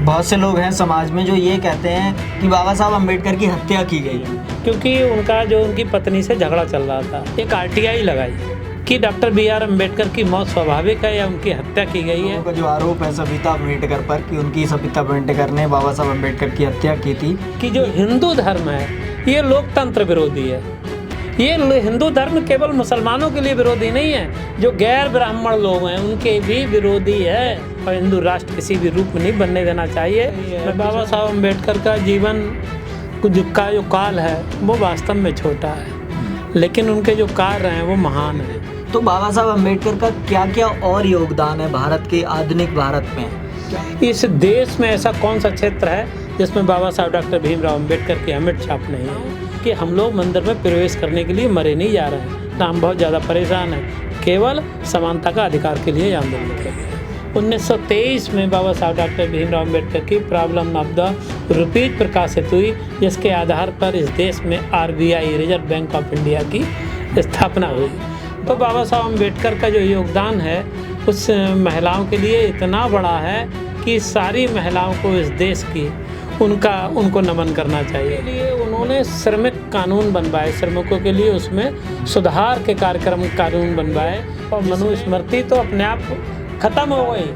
बहुत से लोग हैं समाज में जो ये कहते हैं कि बाबा साहब अम्बेडकर की हत्या की गई, क्योंकि उनकी पत्नी से झगड़ा चल रहा था। एक आरटीआई लगाई कि डॉक्टर बी.आर. अम्बेडकर की मौत स्वाभाविक है या उनकी हत्या की गई है। उनका जो आरोप है सविता अम्बेडकर पर कि उनकी सविता अम्बेडकर ने बाबा साहब अम्बेडकर की हत्या की थी। कि जो हिंदू धर्म है ये लोकतंत्र विरोधी है। ये हिंदू धर्म केवल मुसलमानों के लिए विरोधी नहीं है, जो गैर ब्राह्मण लोग हैं उनके भी विरोधी है। और हिंदू राष्ट्र किसी भी रूप में नहीं बनने देना चाहिए। बाबा साहब अम्बेडकर का जीवन का जो काल है वो वास्तव में छोटा है, लेकिन उनके जो कार्य हैं वो महान हैं। तो बाबा साहब अम्बेडकर का क्या क्या और योगदान है भारत के आधुनिक भारत में? इस देश में ऐसा कौन सा क्षेत्र है जिसमें बाबा साहब डॉक्टर भीमराव अम्बेडकर की अमिट छाप नहीं है? कि हम लोग मंदिर में प्रवेश करने के लिए मरे नहीं जा रहे हैं, ना हम बहुत ज़्यादा परेशान हैं, केवल समानता का अधिकार के लिए आंदोलन किया गया। 1923 में बाबा साहब डॉक्टर भीमराव अम्बेडकर की प्रॉब्लम ऑफ द रुपीज प्रकाशित हुई, जिसके आधार पर इस देश में RBI reserve bank of India की स्थापना हुई। तो बाबा साहब अम्बेडकर का जो योगदान है उस महिलाओं के लिए इतना बड़ा है कि सारी महिलाओं को इस देश की उनको नमन करना चाहिए। लिए उन्होंने श्रमिक कानून बनवाए, श्रमिकों के लिए उसमें सुधार के कानून बनवाए, और मनुस्मृति तो अपने आप ख़त्म हो गई।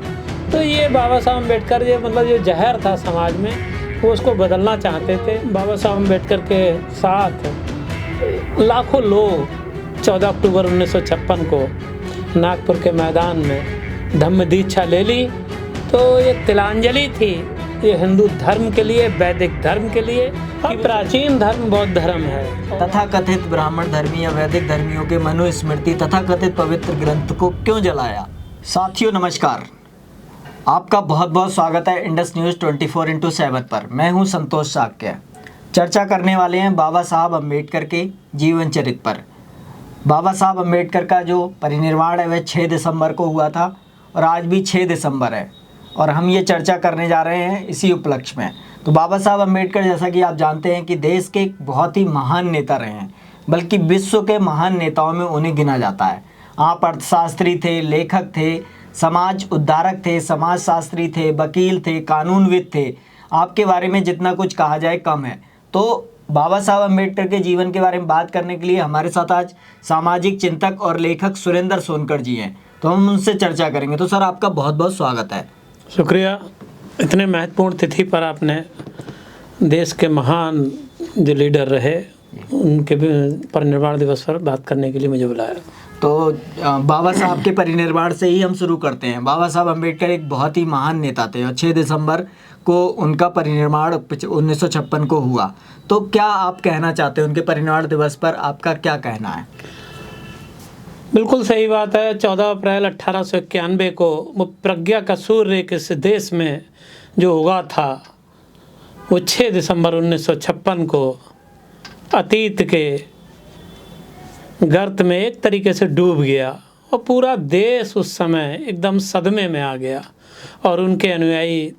तो ये बाबा साहब अम्बेडकर जो जहर था समाज में वो उसको बदलना चाहते थे। बाबा साहब अम्बेडकर के साथ लाखों लोग 14 अक्टूबर 1956 को नागपुर के मैदान में धम्म दीक्षा ले ली। तो ये तिलांजलि थी ये हिंदू धर्म के लिए, वैदिक धर्म के लिए, कि प्राचीन धर्म बौद्ध धर्म है। तथा कथित ब्राह्मण धर्मी या वैदिक धर्मियों के मनुस्मृति तथा कथित पवित्र ग्रंथ को क्यों जलाया? साथियों नमस्कार, आपका बहुत बहुत स्वागत है इंडस न्यूज़ 24/7 पर। मैं हूं संतोष साक्य। चर्चा करने वाले हैं बाबा साहब अम्बेडकर के जीवन चरित्र पर। बाबा साहब अम्बेडकर का जो परिनिर्वाण है वह 6 दिसंबर को हुआ था और आज भी 6 दिसंबर है, और हम ये चर्चा करने जा रहे हैं इसी उपलक्ष्य में। तो बाबा साहब अम्बेडकर, जैसा कि आप जानते हैं कि देश के एक बहुत ही महान नेता रहे हैं, बल्कि विश्व के महान नेताओं में उन्हें गिना जाता है। आप अर्थशास्त्री थे, लेखक थे, समाज उद्धारक थे, समाजशास्त्री थे, वकील थे, कानूनविद थे। आपके बारे में जितना कुछ कहा जाए कम है। तो बाबा साहब अम्बेडकर के जीवन के बारे में बात करने के लिए हमारे साथ आज सामाजिक चिंतक और लेखक सुरेंद्र सोनकर जी हैं, तो हम उनसे चर्चा करेंगे। तो सर, आपका बहुत बहुत स्वागत है। शुक्रिया। इतने महत्वपूर्ण तिथि पर आपने देश के महान जो लीडर रहे उनके परिनिर्वाण दिवस पर बात करने के लिए मुझे बुलाया। तो बाबा साहब के परिनिर्वाण से ही हम शुरू करते हैं। बाबा साहब अम्बेडकर एक बहुत ही महान नेता थे और 6 दिसंबर को उनका परिनिर्वाण 1956 को हुआ। तो क्या आप कहना चाहते हैं उनके परिनिर्वाण दिवस पर, आपका क्या कहना है? बिल्कुल सही बात है। 14 अप्रैल 1891 को वो प्रज्ञा का सूर्य किस देश में जो उगा था वो 6 दिसंबर 1956 को अतीत के गर्त में एक तरीके से डूब गया, और पूरा देश उस समय एकदम सदमे में आ गया, और उनके अनुयायी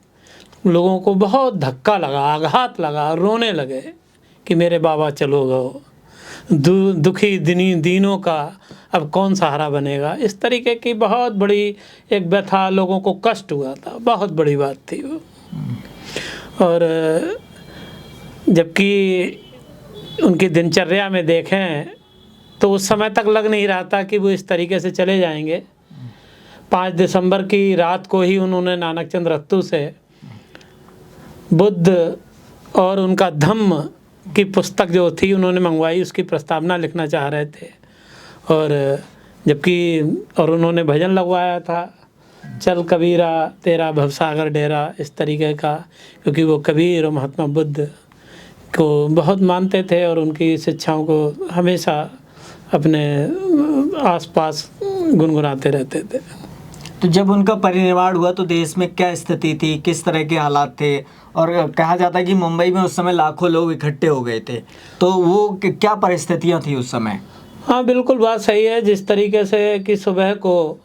लोगों को बहुत धक्का लगा, आघात लगा, रोने लगे कि मेरे बाबा चलो गो, दुखी दीनों का अब कौन सहारा बनेगा। इस तरीके की बहुत बड़ी एक व्यथा, लोगों को कष्ट हुआ था, बहुत बड़ी बात थी वो। और जबकि उनकी दिनचर्या में देखें तो उस समय तक लग नहीं रहा था कि वो इस तरीके से चले जाएंगे। 5 दिसंबर की रात को ही उन्होंने नानक चंद रत्तू से बुद्ध और उनका धम्म की पुस्तक जो थी उन्होंने मंगवाई, उसकी प्रस्तावना लिखना चाह रहे थे। और उन्होंने भजन लगवाया था, चल कबीरा तेरा भवसागर डेरा, इस तरीके का, क्योंकि वो कबीर और महात्मा बुद्ध को बहुत मानते थे और उनकी शिक्षाओं को हमेशा अपने आसपास गुनगुनाते रहते थे। तो जब उनका परिनिर्वाण हुआ तो देश में क्या स्थिति थी, किस तरह के हालात थे? और कहा जाता है कि मुंबई में उस समय लाखों लोग इकट्ठे हो गए थे, तो वो क्या परिस्थितियां थी उस समय? हाँ, बिल्कुल बात सही है। जिस तरीके से कि सुबह को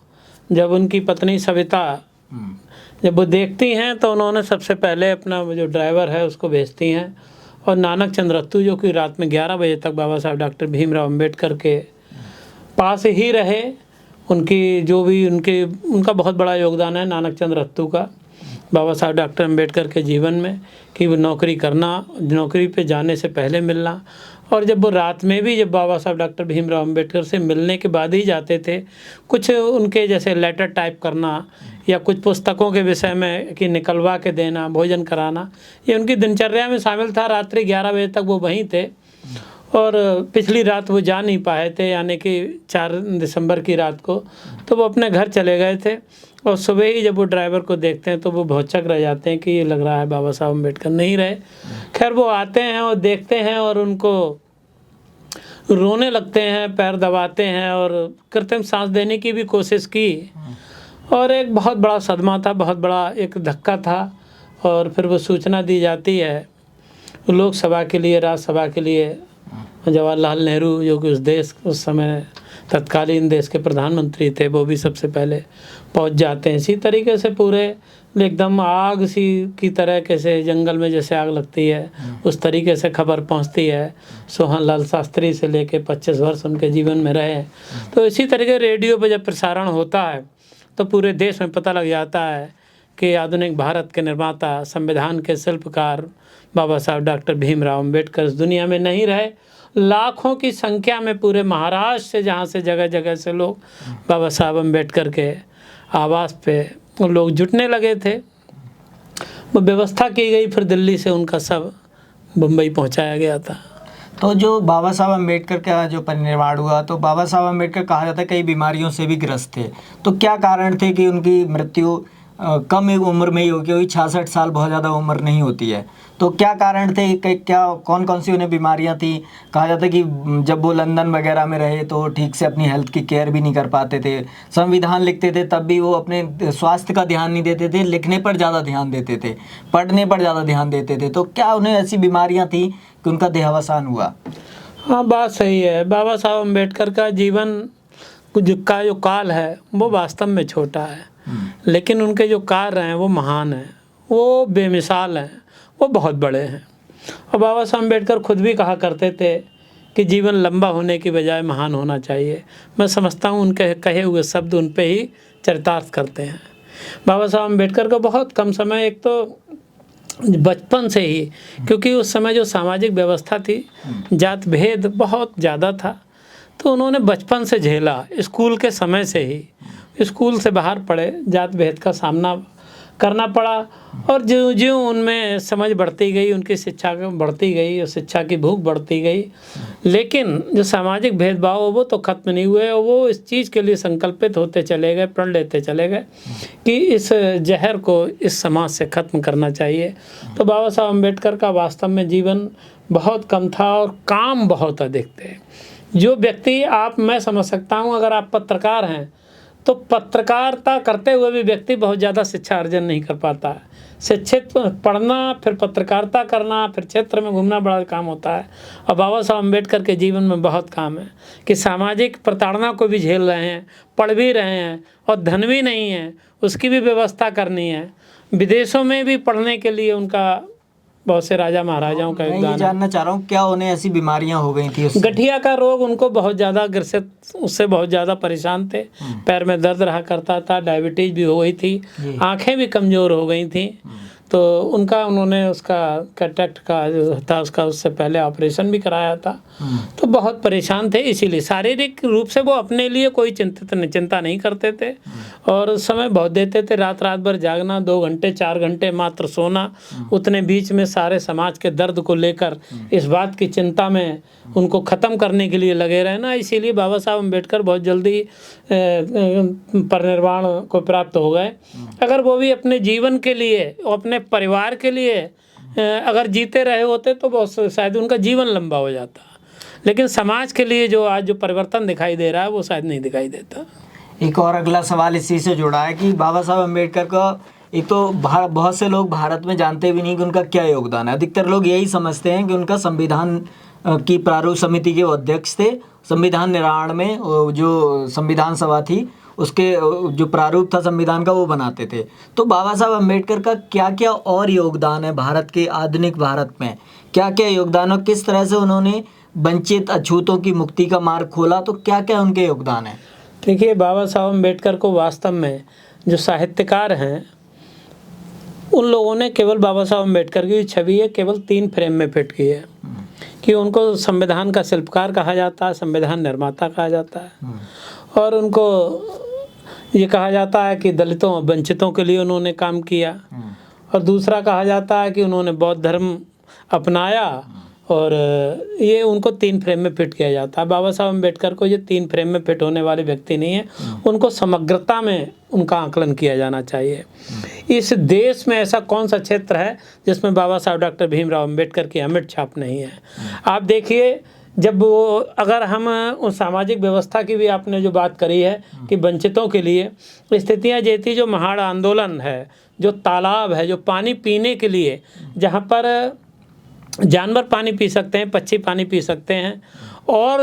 जब उनकी पत्नी सविता जब वो देखती हैं तो उन्होंने सबसे पहले अपना जो ड्राइवर है उसको भेजती हैं, और नानक चंद रत्तू जो कि रात में 11 बजे तक बाबा साहब डॉक्टर भीमराव अम्बेडकर के पास ही रहे। उनकी जो भी उनका बहुत बड़ा योगदान है नानक चंद रत्तू का, बाबा साहब डॉक्टर अम्बेडकर के जीवन में कि वो नौकरी पे जाने से पहले मिलना, और जब वो रात में भी जब बाबा साहब डॉक्टर भीमराव अम्बेडकर से मिलने के बाद ही जाते थे, कुछ उनके जैसे लेटर टाइप करना या कुछ पुस्तकों के विषय में कि निकलवा के देना, भोजन कराना, ये उनकी दिनचर्या में शामिल था। रात्रि 11 बजे तक वो वहीं थे और पिछली रात वो जा नहीं पाए थे, यानी कि 4 दिसंबर की रात को, तो वो अपने घर चले गए थे। और सुबह ही जब वो ड्राइवर को देखते हैं तो वो भौचक रह जाते हैं कि ये लग रहा है बाबा साहब अम्बेडकर नहीं रहे। खैर वो आते हैं और देखते हैं और उनको रोने लगते हैं, पैर दबाते हैं और कृत्रिम सांस देने की भी कोशिश की, और एक बहुत बड़ा सदमा था, बहुत बड़ा एक धक्का था। और फिर वो सूचना दी जाती है लोकसभा के लिए, राज्यसभा के लिए। जवाहरलाल नेहरू जो कि उस समय तत्कालीन देश के प्रधानमंत्री थे, वो भी सबसे पहले पहुंच जाते हैं। इसी तरीके से पूरे एकदम आग सी की तरह, कैसे जंगल में जैसे आग लगती है उस तरीके से खबर पहुंचती है। सोहनलाल शास्त्री से लेके 25 वर्ष उनके जीवन में रहे। तो इसी तरीके रेडियो पर जब प्रसारण होता है तो पूरे देश में पता लग जाता है कि आधुनिक भारत के निर्माता, संविधान के शिल्पकार बाबा साहब डॉक्टर भीमराव अम्बेडकर इस दुनिया में नहीं रहे। लाखों की संख्या में पूरे महाराष्ट्र से, जहाँ से जगह जगह से लोग बाबा साहब अम्बेडकर के आवास पे लोग जुटने लगे थे। वो व्यवस्था की गई, फिर दिल्ली से उनका सब मुंबई पहुंचाया गया था। तो जो बाबा साहब अम्बेडकर का जो परिनिर्वाण हुआ, तो बाबा साहब अम्बेडकर कहा जाता है कई बीमारियों से भी ग्रस्त थे। तो क्या कारण थे कि उनकी मृत्यु कम उम्र में ही हो गई? 66 साल बहुत ज़्यादा उम्र नहीं होती है। तो क्या कारण थे कि क्या कौन कौन सी उन्हें बीमारियां थी? कहा जाता है कि जब वो लंदन वगैरह में रहे तो ठीक से अपनी हेल्थ की केयर भी नहीं कर पाते थे। संविधान लिखते थे तब भी वो अपने स्वास्थ्य का ध्यान नहीं देते थे, लिखने पर ज़्यादा ध्यान देते थे, पढ़ने पर ज़्यादा ध्यान देते थे। तो क्या उन्हें ऐसी बीमारियाँ थी कि उनका देहावसान हुआ? हाँ, बात सही है। बाबा साहब अम्बेडकर का जीवन का जो काल है वो वास्तव में छोटा है, लेकिन उनके जो कार्य हैं वो महान हैं, वो बेमिसाल हैं, वो बहुत बड़े हैं। और बाबा साहब अम्बेडकर खुद भी कहा करते थे कि जीवन लंबा होने की बजाय महान होना चाहिए। मैं समझता हूँ उनके कहे हुए शब्द उन पे ही चरितार्थ करते हैं। बाबा साहब अम्बेडकर को बहुत कम समय, एक तो बचपन से ही, क्योंकि उस समय जो सामाजिक व्यवस्था थी, जात भेद बहुत ज़्यादा था, तो उन्होंने बचपन से झेला। स्कूल के समय से ही स्कूल से बाहर पड़े, जात भेद का सामना करना पड़ा। और ज्यों ज्यों उनमें समझ बढ़ती गई, उनकी शिक्षा बढ़ती गई और शिक्षा की भूख बढ़ती गई, लेकिन जो सामाजिक भेदभाव वो तो ख़त्म नहीं हुए। और वो इस चीज़ के लिए संकल्पित होते चले गए, प्रण लेते चले गए कि इस जहर को इस समाज से ख़त्म करना चाहिए। तो बाबा साहब अम्बेडकर का वास्तव में जीवन बहुत कम था और काम बहुत अधिक थे। जो व्यक्ति मैं समझ सकता हूँ, अगर आप पत्रकार हैं तो पत्रकारिता करते हुए भी व्यक्ति बहुत ज़्यादा शिक्षा अर्जन नहीं कर पाता है। शिक्षित पढ़ना, फिर पत्रकारिता करना, फिर क्षेत्र में घूमना बड़ा काम होता है। और बाबा साहब अम्बेडकर के जीवन में बहुत काम है कि सामाजिक प्रताड़ना को भी झेल रहे हैं, पढ़ भी रहे हैं, और धन भी नहीं है, उसकी भी व्यवस्था करनी है। विदेशों में भी पढ़ने के लिए उनका बहुत से राजा महाराजाओं का योगदान है। मैं जानना चाह रहा हूँ क्या उन्हें ऐसी बीमारियां हो गई थी? गठिया का रोग उनको बहुत ज़्यादा ग्रसित, उससे बहुत ज़्यादा परेशान थे। पैर में दर्द रहा करता था, डायबिटीज़ भी हो गई थी, आंखें भी कमज़ोर हो गई थी। तो उन्होंने उसका कैटरेक्ट का जो था उसका उससे पहले ऑपरेशन भी कराया था। तो बहुत परेशान थे, इसीलिए शारीरिक रूप से वो अपने लिए कोई चिंता नहीं करते थे और समय बहुत देते थे। रात भर जागना, 2 घंटे 4 घंटे मात्र सोना, उतने बीच में सारे समाज के दर्द को लेकर इस बात की चिंता में उनको ख़त्म करने के लिए लगे रहना। इसीलिए बाबा साहब अम्बेडकर बहुत जल्दी परिनिर्वाण को प्राप्त हो गए। अगर वो भी अपने जीवन के लिए, अपने परिवार के लिए अगर जीते रहे होते तो बहुत शायद उनका जीवन लंबा हो जाता, लेकिन समाज के लिए जो आज जो परिवर्तन दिखाई दे रहा है वो शायद नहीं दिखाई देता। एक और अगला सवाल इसी से जुड़ा है कि बाबा साहब अम्बेडकर का, एक तो बहुत से लोग भारत में जानते भी नहीं कि उनका क्या योगदान है। अधिकतर लोग यही समझते हैं कि उनका संविधान की प्रारूप समिति के वो अध्यक्ष थे। संविधान निर्माण में जो संविधान सभा थी उसके जो प्रारूप था संविधान का वो बनाते थे। तो बाबा साहब अम्बेडकर का क्या क्या और योगदान है भारत के, आधुनिक भारत में क्या क्या योगदान है? किस तरह से उन्होंने वंचित अछूतों की मुक्ति का मार्ग खोला? तो क्या क्या उनके योगदान है? देखिए, बाबा साहब अम्बेडकर को वास्तव में जो साहित्यकार हैं उन लोगों ने केवल बाबा साहब अम्बेडकर की छवि है केवल 3 फ्रेम में फिट की है कि उनको संविधान का शिल्पकार कहा जाता है, संविधान निर्माता कहा जाता है, और उनको ये कहा जाता है कि दलितों वंचितों के लिए उन्होंने काम किया, और दूसरा कहा जाता है कि उन्होंने बौद्ध धर्म अपनाया, और ये उनको 3 फ्रेम में फिट किया जाता है। बाबा साहब अम्बेडकर को ये 3 फ्रेम में फिट होने वाले व्यक्ति नहीं है, उनको समग्रता में उनका आकलन किया जाना चाहिए। इस देश में ऐसा कौन सा क्षेत्र है जिसमें बाबा साहब डॉक्टर भीमराव अम्बेडकर की अमिट छाप नहीं है? आप देखिए, जब वो अगर हम उस सामाजिक व्यवस्था की भी आपने जो बात करी है कि वंचितों के लिए स्थितियाँ ये थी, जो महाड़ आंदोलन है, जो तालाब है, जो पानी पीने के लिए, जहाँ पर जानवर पानी पी सकते हैं, पक्षी पानी पी सकते हैं और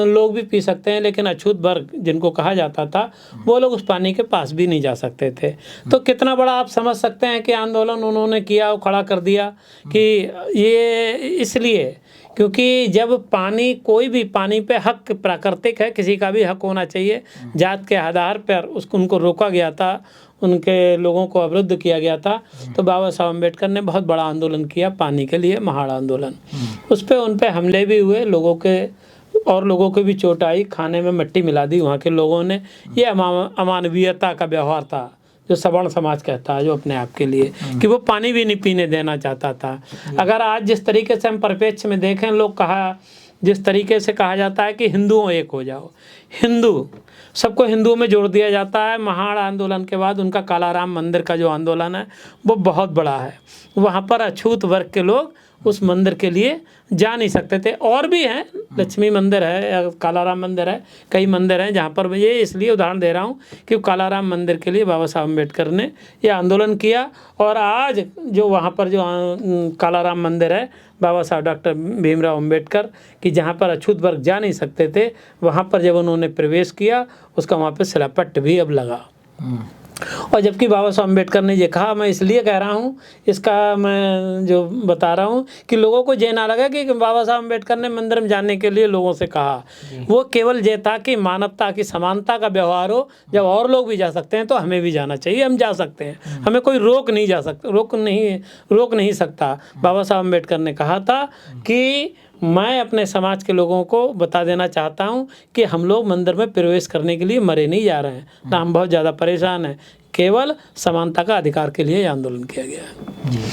लोग भी पी सकते हैं, लेकिन अछूत वर्ग जिनको कहा जाता था वो लोग उस पानी के पास भी नहीं जा सकते थे। तो कितना बड़ा आप समझ सकते हैं कि आंदोलन उन्होंने किया और खड़ा कर दिया कि ये इसलिए क्योंकि जब पानी, कोई भी पानी पे हक प्राकृतिक है, किसी का भी हक होना चाहिए, जात के आधार पर उनको रोका गया था, उनके लोगों को अवरुद्ध किया गया था। तो बाबा साहब अम्बेडकर ने बहुत बड़ा आंदोलन किया पानी के लिए, महाड़ आंदोलन। उस पर उन पे हमले भी हुए, लोगों के और लोगों को भी चोट आई, खाने में मिट्टी मिला दी वहाँ के लोगों ने। ये अमानवीयता का व्यवहार था जो सवर्ण समाज कहता है, जो अपने आप के लिए कि वो पानी भी नहीं पीने देना चाहता था। अगर आज जिस तरीके से हम परिप्रेक्ष्य में देखें, लोग जिस तरीके से कहा जाता है कि हिंदुओं एक हो जाओ, हिंदू सबको हिंदुओं में जोड़ दिया जाता है। महाड़ आंदोलन के बाद उनका कालाराम मंदिर का जो आंदोलन है वो बहुत बड़ा है। वहाँ पर अछूत वर्ग के लोग उस मंदिर के लिए जा नहीं सकते थे। और भी हैं, लक्ष्मी मंदिर है या कालाराम मंदिर है, कई मंदिर हैं जहाँ पर, ये इसलिए उदाहरण दे रहा हूँ कि कालाराम मंदिर के लिए बाबा साहब अम्बेडकर ने ये आंदोलन किया। और आज जो वहाँ पर जो कालाराम मंदिर है बाबा साहब डॉक्टर भीमराव अम्बेडकर की, जहाँ पर अछूत वर्ग जा नहीं सकते थे, वहाँ पर जब उन्होंने प्रवेश किया उसका वहाँ पर शिलापट्ट भी अब लगा। और जबकि बाबा साहब अम्बेडकर ने ये कहा, मैं इसलिए कह रहा हूँ, इसका मैं जो बता रहा हूँ कि लोगों को ये ना लगा कि बाबा साहब अम्बेडकर ने मंदिर में जाने के लिए लोगों से कहा। वो केवल ये था कि मानवता की, समानता का व्यवहार हो। जब और लोग भी जा सकते हैं तो हमें भी जाना चाहिए, हम जा सकते हैं, हमें कोई रोक नहीं सकता। बाबा साहब अम्बेडकर ने कहा था कि मैं अपने समाज के लोगों को बता देना चाहता हूं कि हम लोग मंदिर में प्रवेश करने के लिए मरे नहीं जा रहे हैं, ना हम बहुत ज़्यादा परेशान हैं, केवल समानता का अधिकार के लिए आंदोलन किया गया है।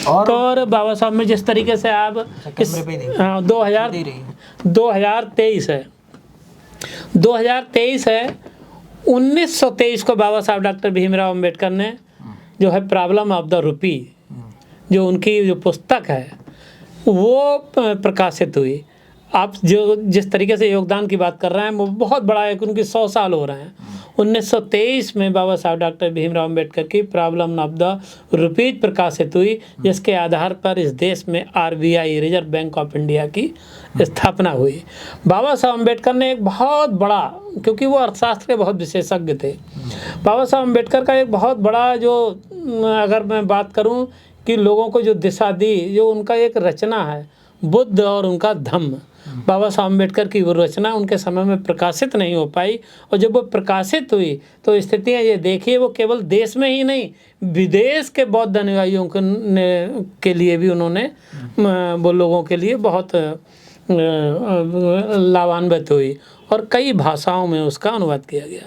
और बाबा साहब में जिस तरीके से आप 2023 है 1923 को बाबा साहब डॉक्टर भीमराव अम्बेडकर ने जो है प्रॉब्लम ऑफ द रूपी, जो उनकी जो पुस्तक है वो प्रकाशित हुई। आप जो जिस तरीके से योगदान की बात कर रहे हैं वो बहुत बड़ा है, उनकी 100 साल हो रहे हैं। 1923 में बाबा साहब डॉक्टर भीमराव अम्बेडकर की प्रॉब्लम ऑफ द रुपीज प्रकाशित हुई, जिसके आधार पर इस देश में RBI, reserve bank of India की स्थापना हुई। बाबा साहब अम्बेडकर ने एक बहुत बड़ा, क्योंकि वो अर्थशास्त्र के बहुत विशेषज्ञ थे, बाबा साहब अम्बेडकर का एक बहुत बड़ा जो, अगर मैं बात करूँ कि लोगों को जो दिशा दी, जो उनका एक रचना है बुद्ध और उनका धम्म, बाबा साहब अम्बेडकर की वो रचना उनके समय में प्रकाशित नहीं हो पाई। और जब वो प्रकाशित हुई तो स्थितियाँ ये देखिए, वो केवल देश में ही नहीं, विदेश के बौद्ध अनुयायियों के लिए भी उन्होंने, वो लोगों के लिए बहुत लाभान्वित हुई और कई भाषाओं में उसका अनुवाद किया गया।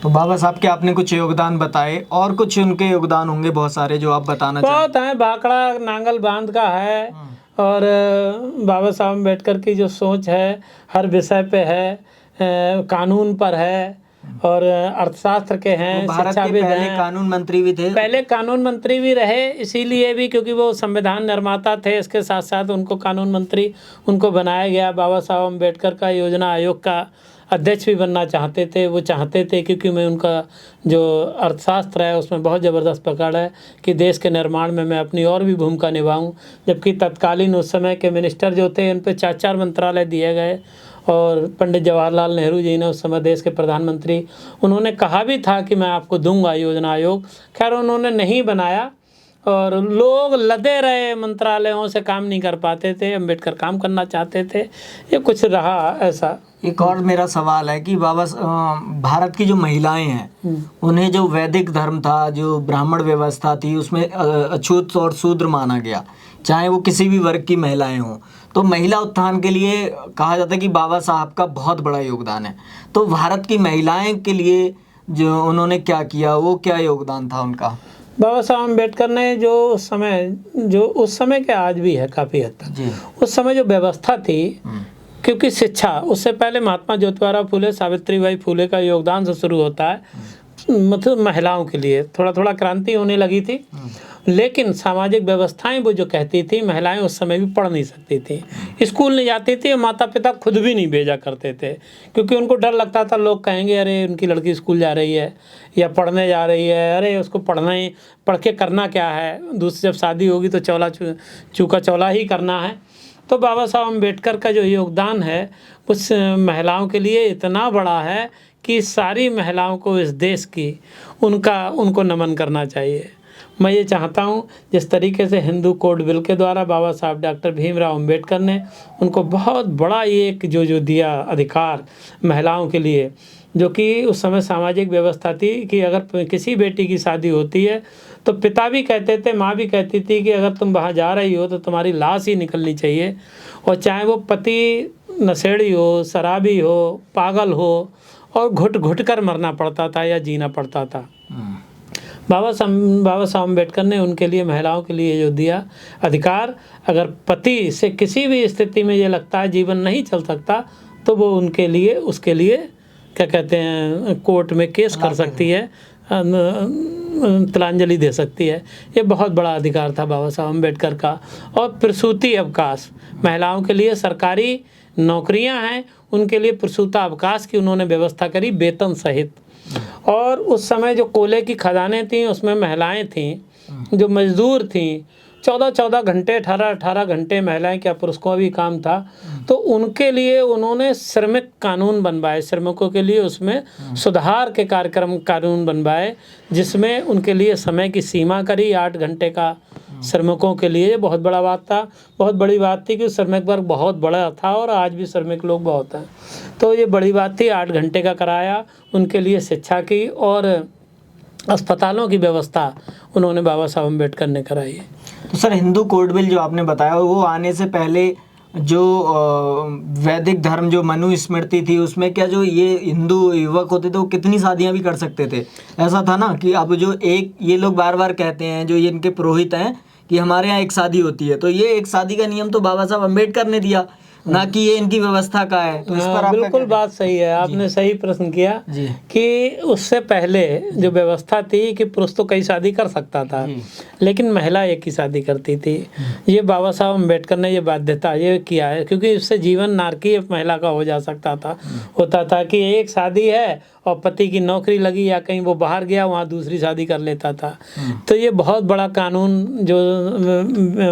तो बाबा साहब के आपने कुछ योगदान बताए, और कुछ उनके योगदान होंगे बहुत सारे जो आप बताना चाहें? बहुत हैं, भाखड़ा नांगल बांध का है, और बाबा साहब अम्बेडकर की जो सोच है हर विषय पे है, कानून पर है, और अर्थशास्त्र के हैं, शिक्षाविद हैं, पहले कानून मंत्री भी थे, पहले कानून मंत्री भी रहे, इसीलिए भी क्योंकि वो संविधान निर्माता थे, इसके साथ साथ उनको कानून मंत्री उनको बनाया गया। बाबा साहब अम्बेडकर का योजना आयोग का अध्यक्ष भी बनना चाहते थे, वो चाहते थे क्योंकि मैं उनका जो अर्थशास्त्र है उसमें बहुत ज़बरदस्त पकड़ है कि देश के निर्माण में मैं अपनी और भी भूमिका निभाऊं। जबकि तत्कालीन उस समय के मिनिस्टर जो थे उन पर 4 मंत्रालय दिए गए, और पंडित जवाहरलाल नेहरू जी ने उस समय देश के प्रधानमंत्री, उन्होंने कहा भी था कि मैं आपको दूंगा योजना आयोग, खैर उन्होंने नहीं बनाया। और लोग लदे रहे, मंत्रालयों से काम नहीं कर पाते थे, अम्बेडकर काम करना चाहते थे, ये कुछ रहा ऐसा। एक और मेरा सवाल है कि भारत की जो महिलाएं हैं उन्हें जो वैदिक धर्म था, जो ब्राह्मण व्यवस्था थी, उसमें अछूत और शूद्र माना गया, चाहे वो किसी भी वर्ग की महिलाएं हों। तो महिला उत्थान के लिए कहा जाता है कि बाबा साहब का बहुत बड़ा योगदान है। तो भारत की महिलाएं के लिए जो उन्होंने क्या किया, वो क्या योगदान था उनका? बाबा साहब अम्बेडकर ने जो उस समय के आज भी है काफ़ी हद तक, उस समय जो व्यवस्था थी, क्योंकि शिक्षा उससे पहले महात्मा ज्योतिबा फूले, सावित्रीबाई फूले का योगदान से शुरू होता है, मतलब महिलाओं के लिए थोड़ा थोड़ा क्रांति होने लगी थी, लेकिन सामाजिक व्यवस्थाएं वो जो कहती थी, महिलाएं उस समय भी पढ़ नहीं सकती थी, स्कूल नहीं जाती थी, माता पिता खुद भी नहीं भेजा करते थे, क्योंकि उनको डर लगता था, लोग कहेंगे अरे उनकी लड़की स्कूल जा रही है या पढ़ने जा रही है, अरे उसको पढ़ के करना क्या है, दूसरी जब शादी होगी तो चूका चौला ही करना है। तो बाबा साहब अम्बेडकर का जो योगदान है उस महिलाओं के लिए इतना बड़ा है कि सारी महिलाओं को इस देश की उनको नमन करना चाहिए। मैं ये चाहता हूँ जिस तरीके से हिंदू कोड बिल के द्वारा बाबा साहब डॉक्टर भीमराव अम्बेडकर ने उनको बहुत बड़ा एक जो दिया अधिकार महिलाओं के लिए, जो कि उस समय सामाजिक व्यवस्था थी कि अगर किसी बेटी की शादी होती है तो पिता भी कहते थे, माँ भी कहती थी कि अगर तुम वहाँ जा रही हो तो तुम्हारी लाश ही निकलनी चाहिए, और चाहे वो पति नशेड़ी हो, शराबी हो, पागल हो, और घुट घुट कर मरना पड़ता था या जीना पड़ता था। बाबा साहब अम्बेडकर ने उनके लिए, महिलाओं के लिए जो दिया अधिकार, अगर पति से किसी भी स्थिति में ये लगता है जीवन नहीं चल सकता तो वो उसके लिए क्या कहते हैं, कोर्ट में केस कर सकती है, तिलांजलि दे सकती है। ये बहुत बड़ा अधिकार था बाबा साहब अम्बेडकर का। और प्रसूति अवकाश, महिलाओं के लिए सरकारी नौकरियां हैं, उनके लिए प्रसूता अवकाश की उन्होंने व्यवस्था करी, वेतन सहित। और उस समय जो कोयले की खदानें थीं उसमें महिलाएं थीं जो मजदूर थीं, 14-14 घंटे, 18-18 घंटे महिलाएं क्या पुरुषों का भी काम था, तो उनके लिए उन्होंने श्रमिक कानून बनवाए, श्रमिकों के लिए उसमें सुधार के कानून बनवाए, जिसमें उनके लिए समय की सीमा करी 8 घंटे का। श्रमिकों के लिए बहुत बड़ा बात था, बहुत बड़ी बात थी कि श्रमिक वर्ग बहुत बड़ा था और आज भी श्रमिक लोग बहुत हैं, तो ये बड़ी बात थी। 8 घंटे का कराया, उनके लिए शिक्षा की और अस्पतालों की व्यवस्था उन्होंने बाबा साहब अम्बेडकर ने कराई है। तो सर, हिंदू कोड बिल जो आपने बताया वो आने से पहले जो वैदिक धर्म जो मनुस्मृति थी उसमें क्या जो ये हिंदू युवक होते थे वो कितनी शादियां भी कर सकते थे? ऐसा था ना कि अब जो ये लोग बार बार कहते हैं, जो ये इनके पुरोहित हैं, कि हमारे यहाँ एक शादी होती है, तो ये एक शादी का नियम तो बाबा साहब अम्बेडकर ने दिया, ना कि ये इनकी व्यवस्था का है। तो इस पर आप बिल्कुल बात सही है, आपने सही प्रश्न किया कि उससे पहले जो व्यवस्था थी कि पुरुष तो कई शादी कर सकता था, लेकिन महिला एक ही शादी करती थी। ये बाबा साहब अम्बेडकर ने ये बाध्यता ये किया है, क्योंकि इससे जीवन नारकीय महिला का हो जा सकता था। होता था कि एक शादी है और पति की नौकरी लगी या कहीं वो बाहर गया, वहाँ दूसरी शादी कर लेता था। तो ये बहुत बड़ा कानून जो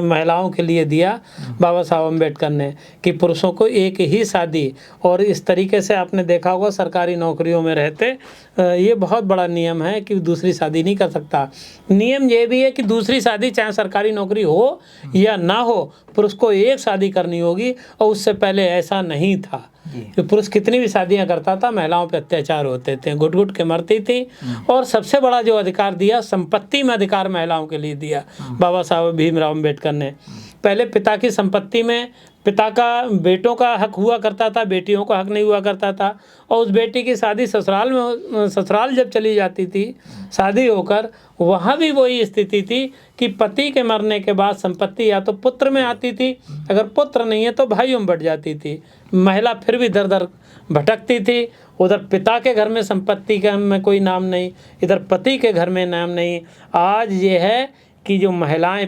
महिलाओं के लिए दिया बाबा साहब अम्बेडकर ने कि पुरुषों को एक ही शादी, और इस तरीके से आपने देखा होगा सरकारी नौकरियों में रहते ये बहुत बड़ा नियम है कि दूसरी शादी नहीं कर सकता। नियम ये भी है कि दूसरी शादी चाहे सरकारी नौकरी हो या ना हो, पुरुष को एक शादी करनी होगी, और उससे पहले ऐसा नहीं था कि पुरुष कितनी भी शादियां करता था, महिलाओं पे अत्याचार होते थे, घुट घुट के मरती थी। और सबसे बड़ा जो अधिकार दिया, संपत्ति में अधिकार महिलाओं के लिए दिया बाबा साहब भीमराव अम्बेडकर ने। पहले पिता की संपत्ति में पिता का बेटों का हक हुआ करता था, बेटियों का हक नहीं हुआ करता था, और उस बेटी की शादी ससुराल जब चली जाती थी शादी होकर, वहाँ भी वही स्थिति थी कि पति के मरने के बाद संपत्ति या तो पुत्र में आती थी, अगर पुत्र नहीं है तो भाइयों में बट जाती थी। महिला फिर भी दर दर भटकती थी, उधर पिता के घर में संपत्ति का में कोई नाम नहीं, इधर पति के घर में नाम नहीं। आज ये है कि जो महिलाएं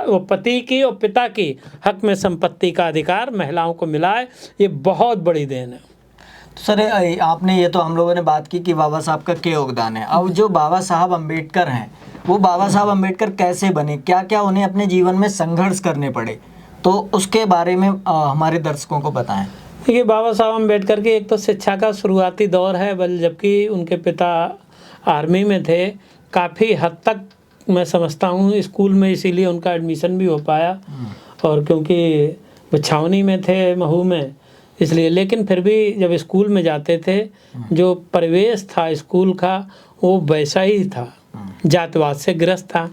वो पति की और पिता की हक में संपत्ति का अधिकार महिलाओं को मिला है, ये बहुत बड़ी देन है। तो सर, आपने ये तो हम लोगों ने बात की कि बाबा साहब का क्या योगदान है। अब जो बाबा साहब अम्बेडकर हैं, वो बाबा साहब अम्बेडकर कैसे बने, क्या क्या उन्हें अपने जीवन में संघर्ष करने पड़े, तो उसके बारे में हमारे दर्शकों को बताएं। देखिए, बाबा साहब अम्बेडकर की एक तो शिक्षा का शुरुआती दौर है, जबकि उनके पिता आर्मी में थे, काफ़ी हद तक मैं समझता हूँ स्कूल में, इसीलिए उनका एडमिशन भी हो पाया। और क्योंकि वो छावनी में थे, महू में, इसलिए। लेकिन फिर भी जब स्कूल में जाते थे, जो परिवेश था स्कूल का वो वैसा ही था, जातवाद से ग्रस्त था।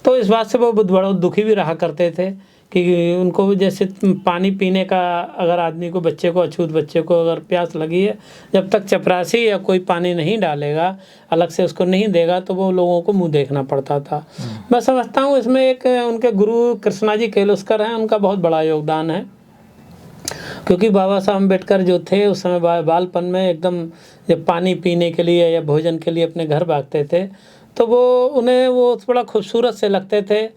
तो इस बात से वो बड़ा दुखी भी रहा करते थे कि उनको जैसे पानी पीने का, अगर आदमी को, बच्चे को, अछूत बच्चे को अगर प्यास लगी है, जब तक चपरासी या कोई पानी नहीं डालेगा, अलग से उसको नहीं देगा, तो वो लोगों को मुंह देखना पड़ता था। मैं समझता हूँ इसमें एक उनके गुरु कृष्णा जी केलुस्कर हैं, उनका बहुत बड़ा योगदान है। क्योंकि बाबा साहब अम्बेडकर जो थे उस समय बालपन में एकदम जब पानी पीने के लिए या भोजन के लिए अपने घर भागते थे, तो उन्हें वो बड़ा खूबसूरत से लगते थे।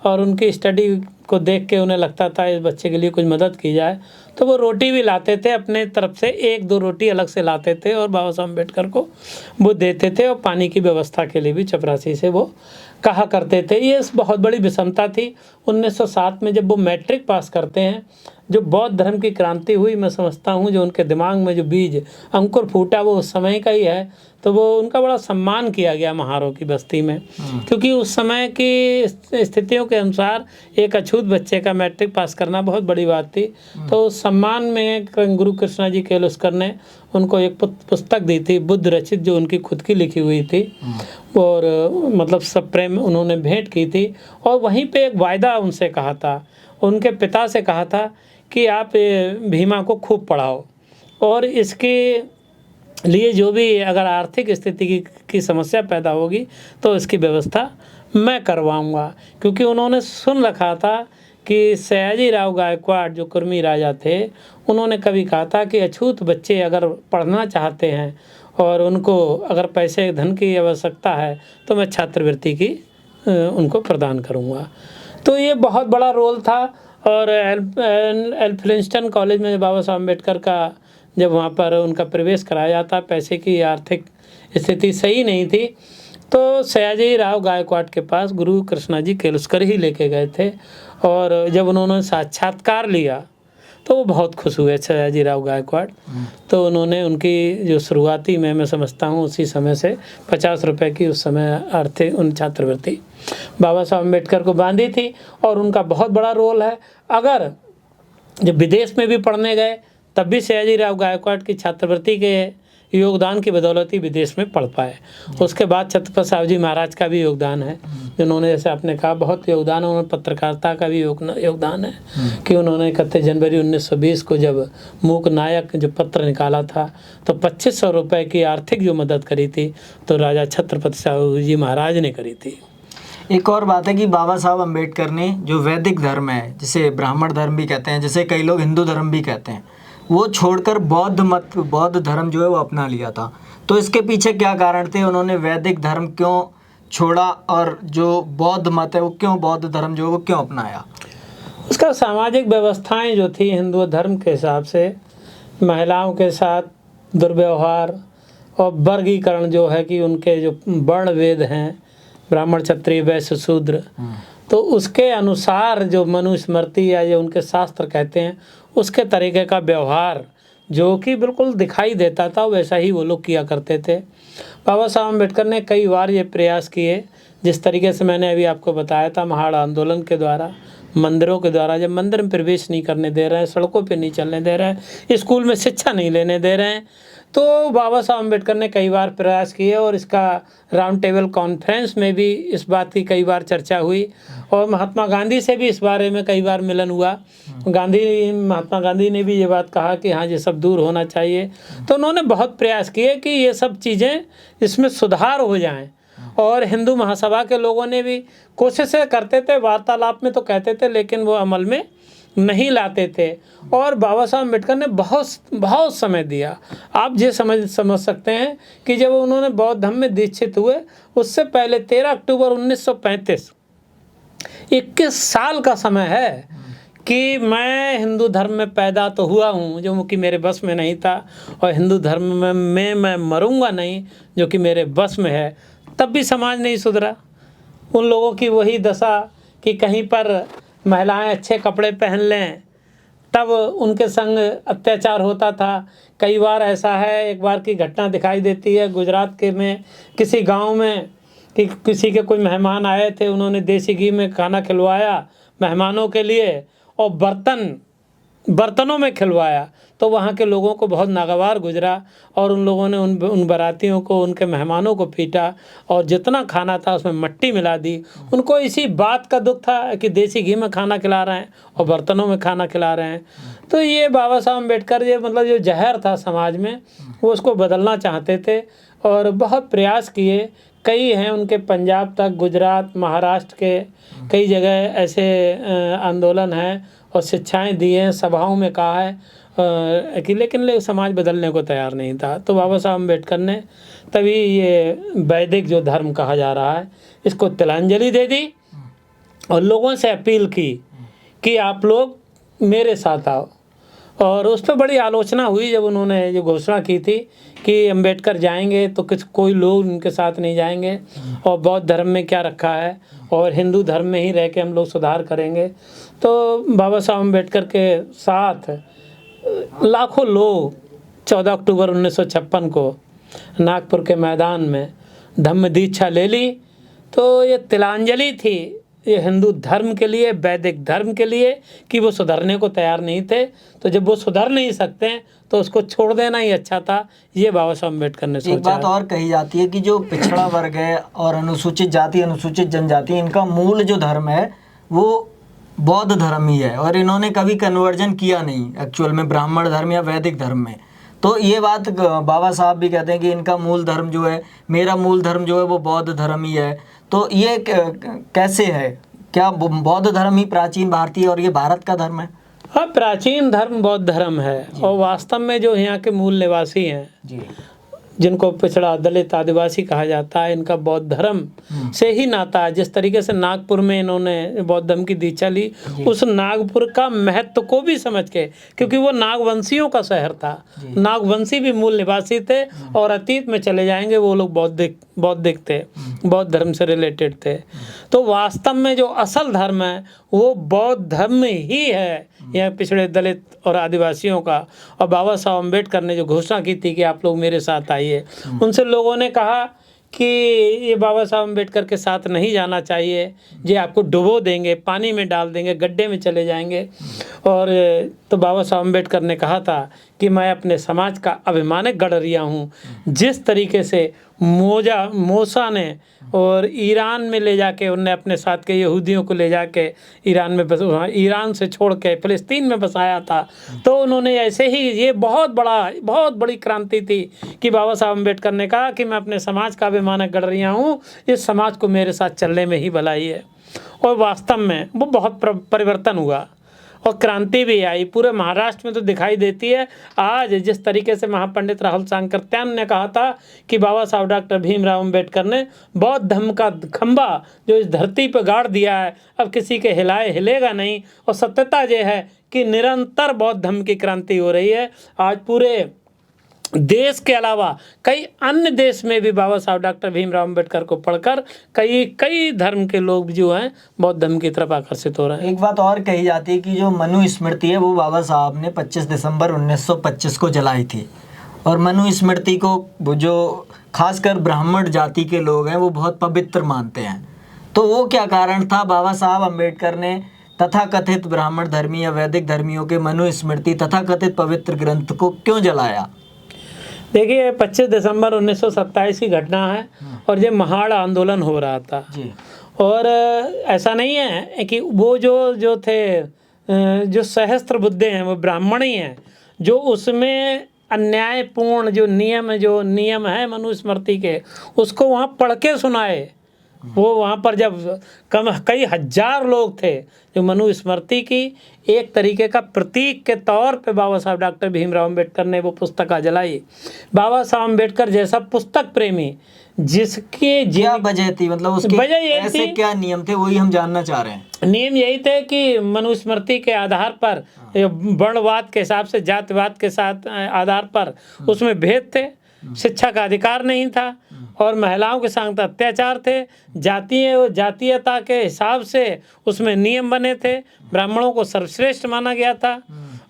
और उनकी स्टडी को देख के उन्हें लगता था इस बच्चे के लिए कुछ मदद की जाए, तो वो रोटी भी लाते थे अपने तरफ से, 1-2 रोटी अलग से लाते थे और बाबा साहब अम्बेडकर को वो देते थे। और पानी की व्यवस्था के लिए भी चपरासी से वो कहा करते थे। ये बहुत बड़ी विषमता थी। 1907 में जब वो मैट्रिक पास करते हैं, जो बौद्ध धर्म की क्रांति हुई, मैं समझता हूँ जो उनके दिमाग में जो बीज अंकुर फूटा वो उस समय का ही है। तो वो उनका बड़ा सम्मान किया गया महारों की बस्ती में, क्योंकि उस समय की स्थितियों के अनुसार एक अछूत बच्चे का मैट्रिक पास करना बहुत बड़ी बात थी। तो उस सम्मान में गुरु कृष्णा जी केलुस्कर ने उनको एक पुस्तक दी थी, बुद्ध रचित, जो उनकी खुद की लिखी हुई थी। और मतलब सब प्रेम उन्होंने भेंट की थी। और वहीं पे एक वायदा उनसे कहा था, उनके पिता से कहा था कि आप भीमा को खूब पढ़ाओ, और इसके लिए जो भी अगर आर्थिक स्थिति की समस्या पैदा होगी तो इसकी व्यवस्था मैं करवाऊंगा। क्योंकि उन्होंने सुन रखा था कि सयाजी राव गायकवाड़ जो कुर्मी राजा थे, उन्होंने कभी कहा था कि अछूत बच्चे अगर पढ़ना चाहते हैं और उनको अगर पैसे धन की आवश्यकता है तो मैं छात्रवृत्ति की उनको प्रदान करूंगा। तो ये बहुत बड़ा रोल था। और एल्फिंस्टन कॉलेज में बाबा साहब अम्बेडकर का जब वहाँ पर उनका प्रवेश कराया जाता, पैसे की आर्थिक स्थिति सही नहीं थी, तो सयाजी राव गायकवाड़ के पास गुरु कृष्णा जी केलुस्कर ही लेके गए थे। और जब उन्होंने साक्षात्कार लिया तो वो बहुत खुश हुए सयाजी राव गायकवाड़। तो उन्होंने उनकी जो शुरुआती में मैं समझता हूँ उसी समय से 50 रुपये की उस समय आर्थिक उन छात्रवृत्ति बाबा साहब अम्बेडकर को बांधी थी। और उनका बहुत बड़ा रोल है। अगर जब विदेश में भी पढ़ने गए तब भी सयाजी राव गायकवाड़ की छात्रवृत्ति के योगदान की बदौलत ही विदेश में पढ़ पाए। उसके बाद छत्रपति साहू जी महाराज का भी योगदान है, जिन्होंने जैसे आपने कहा बहुत योगदान है। उन्होंने पत्रकारिता का भी योगदान है कि उन्होंने 31 जनवरी 1920 को जब मूक नायक जो पत्र निकाला था तो 2500 रुपये की आर्थिक जो मदद करी थी तो राजा छत्रपति साहू जी महाराज ने करी थी। एक और बात है कि बाबा साहब अम्बेडकर ने जो वैदिक धर्म है, जिसे ब्राह्मण धर्म भी कहते हैं, जिसे कई लोग हिंदू धर्म भी कहते हैं, वो छोड़कर बौद्ध धर्म जो है वो अपना लिया था। तो इसके पीछे क्या कारण थे? उन्होंने वैदिक धर्म क्यों छोड़ा और जो बौद्ध मत है वो क्यों, बौद्ध धर्म जो है वो क्यों अपनाया? उसका सामाजिक व्यवस्थाएं जो थी हिंदू धर्म के हिसाब से, महिलाओं के साथ दुर्व्यवहार और वर्गीकरण जो है कि उनके जो वर्ण वेद हैं, ब्राह्मण क्षत्रिय वैश्य शूद्र, तो उसके अनुसार जो मनुस्मृति या जो उनके शास्त्र कहते हैं उसके तरीके का व्यवहार जो कि बिल्कुल दिखाई देता था वैसा ही वो लोग किया करते थे। बाबा साहब अम्बेडकर ने कई बार ये प्रयास किए, जिस तरीके से मैंने अभी आपको बताया था, महाड़ आंदोलन के द्वारा, मंदिरों के द्वारा, जब मंदिर में प्रवेश नहीं करने दे रहे हैं, सड़कों पे नहीं चलने दे रहे हैं, स्कूल में शिक्षा नहीं लेने दे रहे हैं, तो बाबा साहब अम्बेडकर ने कई बार प्रयास किए। और इसका राउंड टेबल कॉन्फ्रेंस में भी इस बात की कई बार चर्चा हुई। और महात्मा गांधी से भी इस बारे में कई बार मिलन हुआ। महात्मा गांधी ने भी ये बात कहा कि हाँ ये सब दूर होना चाहिए। तो उन्होंने बहुत प्रयास किए कि ये सब चीज़ें इसमें सुधार हो जाएं। और हिंदू महासभा के लोगों ने भी कोशिशें करते थे, वार्तालाप में तो कहते थे, लेकिन वो अमल में नहीं लाते थे। और बाबा साहब अम्बेडकर ने बहुत समय दिया। आप ये समझ सकते हैं कि जब उन्होंने बौद्ध धर्म में दीक्षित हुए उससे पहले 13 अक्टूबर 1935, 21 साल का समय है कि मैं हिंदू धर्म में पैदा तो हुआ हूँ जो कि मेरे बस में नहीं था, और हिंदू धर्म में मैं मरूंगा नहीं जो कि मेरे बस में है। तब भी समाज नहीं सुधरा। उन लोगों की वही दशा कि कहीं पर महिलाएं अच्छे कपड़े पहन लें तब उनके संग अत्याचार होता था। कई बार ऐसा है, एक बार की घटना दिखाई देती है गुजरात के में किसी गांव में कि किसी के कोई मेहमान आए थे, उन्होंने देसी घी में खाना खिलवाया मेहमानों के लिए और बर्तनों में खिलवाया, तो वहाँ के लोगों को बहुत नागवार गुजरा और उन लोगों ने उन बारातियों को, उनके मेहमानों को पीटा और जितना खाना था उसमें मिट्टी मिला दी। उनको इसी बात का दुख था कि देसी घी में खाना खिला रहे हैं और बर्तनों में खाना खिला रहे हैं। तो ये बाबा साहब अम्बेडकर ये मतलब जो जहर था समाज में, वो उसको बदलना चाहते थे और बहुत प्रयास किए। कई हैं उनके, पंजाब तक, गुजरात, महाराष्ट्र के कई जगह ऐसे आंदोलन हैं और शिक्षाएं दी हैं, सभाओं में कहा है कि लेकिन समाज बदलने को तैयार नहीं था। तो बाबा साहब अम्बेडकर ने तभी ये वैदिक जो धर्म कहा जा रहा है इसको तिलांजलि दे दी और लोगों से अपील की कि आप लोग मेरे साथ आओ। और उस पर बड़ी आलोचना हुई जब उन्होंने ये घोषणा की थी कि अम्बेडकर जाएंगे तो कोई लोग उनके साथ नहीं जाएंगे और बौद्ध धर्म में क्या रखा है और हिंदू धर्म में ही रह के हम लोग सुधार करेंगे। तो बाबा साहब अम्बेडकर के साथ लाखों लोग 14 अक्टूबर 1956 को नागपुर के मैदान में धम्म दीक्षा ले ली। तो ये तिलांजलि थी ये हिंदू धर्म के लिए, वैदिक धर्म के लिए, कि वो सुधरने को तैयार नहीं थे। तो जब वो सुधर नहीं सकते हैं तो उसको छोड़ देना ही अच्छा था, ये बाबा साहब अम्बेडकर ने सोचा। एक बात और कही जाती है कि जो पिछड़ा वर्ग है और अनुसूचित जाति, अनुसूचित जनजाति, इनका मूल जो धर्म है वो बौद्ध धर्म ही है और इन्होंने कभी कन्वर्जन किया नहीं एक्चुअल में ब्राह्मण धर्म या वैदिक धर्म में। तो ये बात बाबा साहब भी कहते हैं कि इनका मूल धर्म जो है, मेरा मूल धर्म जो है वो बौद्ध धर्म ही है। तो ये कैसे है? क्या बौद्ध धर्म ही प्राचीन भारतीय और ये भारत का धर्म है? हाँ, प्राचीन धर्म बौद्ध धर्म है और वास्तव में जो यहाँ के मूल निवासी हैं जी, जिनको पिछड़ा, दलित, आदिवासी कहा जाता है, इनका बौद्ध धर्म से ही नाता है। जिस तरीके से नागपुर में इन्होंने बौद्ध धर्म की दीक्षा ली, उस नागपुर का महत्व को भी समझ के, क्योंकि वो नागवंशियों का शहर था, नागवंशी भी मूल निवासी थे और अतीत में चले जाएंगे वो लोग बौद्धिक थे, बौद्ध धर्म से रिलेटेड थे। तो वास्तव में जो असल धर्म है वो बौद्ध धर्म ही है यहाँ पिछड़े दलित और आदिवासियों का। और बाबा साहब अम्बेडकर ने जो घोषणा की थी कि आप लोग मेरे साथ आइए, उनसे लोगों ने कहा कि ये बाबा साहब अम्बेडकर के साथ नहीं जाना चाहिए, ये आपको डुबो देंगे, पानी में डाल देंगे, गड्ढे में चले जाएंगे। और तो बाबा साहब अम्बेडकर ने कहा था कि मैं अपने समाज का अभिमानक गडरिया हूँ। जिस तरीके से मूसा ने और ईरान में ले जाके उनने अपने साथ के यहूदियों को ले जाके ईरान से छोड़ के फ़िलिस्तीन में बसाया था, तो उन्होंने ऐसे ही, ये बहुत बड़ी क्रांति थी कि बाबा साहब अम्बेडकर ने कहा कि मैं अपने समाज का अभिमानक गडरिया हूँ, इस समाज को मेरे साथ चलने में ही भलाई है। और वास्तव में वो बहुत परिवर्तन हुआ और क्रांति भी आई, पूरे महाराष्ट्र में तो दिखाई देती है आज। जिस तरीके से महापंडित राहुल सांकृत्यायन ने कहा था कि बाबा साहब डॉक्टर भीमराव अम्बेडकर ने बौद्ध धर्म का खंभा जो इस धरती पर गाड़ दिया है, अब किसी के हिलेगा नहीं। और सत्यता ये है कि निरंतर बौद्ध धर्म की क्रांति हो रही है। आज पूरे देश के अलावा कई अन्य देश में भी बाबा साहब डॉक्टर भीमराव अम्बेडकर को पढ़कर कई धर्म के लोग जो हैं बौद्ध धर्म की तरफ आकर्षित हो रहे हैं। एक बात और कही जाती है कि जो मनु स्मृति है वो बाबा साहब ने 25 दिसंबर 1925 को जलाई थी। और मनु स्मृति को वो जो खासकर ब्राह्मण जाति के लोग हैं वो बहुत पवित्र मानते हैं। तो वो क्या कारण था बाबा साहब अम्बेडकर ने तथाकथित ब्राह्मण धर्मी या वैदिक धर्मियों के मनु स्मृति तथाकथित पवित्र ग्रंथ को क्यों जलाया? देखिए, 25 दिसंबर 1927 की घटना है और ये महाड़ आंदोलन हो रहा था जी। और ऐसा नहीं है कि वो जो थे जो सहस्त्र बुद्धे हैं वो ब्राह्मण ही हैं, जो उसमें अन्यायपूर्ण जो नियम है मनुस्मृति के, उसको वहाँ पढ़ के सुनाए। वो वहाँ पर जब कई हजार लोग थे, जो मनुस्मृति की एक तरीके का प्रतीक के तौर पे बाबा साहब डॉक्टर भीमराव अम्बेडकर ने वो पुस्तक जलाई। बाबा साहब अम्बेडकर जैसा पुस्तक प्रेमी जिसके क्या वजह थी, मतलब उसके वजह ये ऐसे थी, क्या नियम थे वही हम जानना चाह रहे हैं। नियम यही थे कि मनुस्मृति के आधार पर वर्णवाद के हिसाब से, जातिवाद के साथ आधार पर उसमें भेद थे, शिक्षा का अधिकार नहीं था और महिलाओं के साथ अत्याचार थे, जातीयता के हिसाब से उसमें नियम बने थे, ब्राह्मणों को सर्वश्रेष्ठ माना गया था।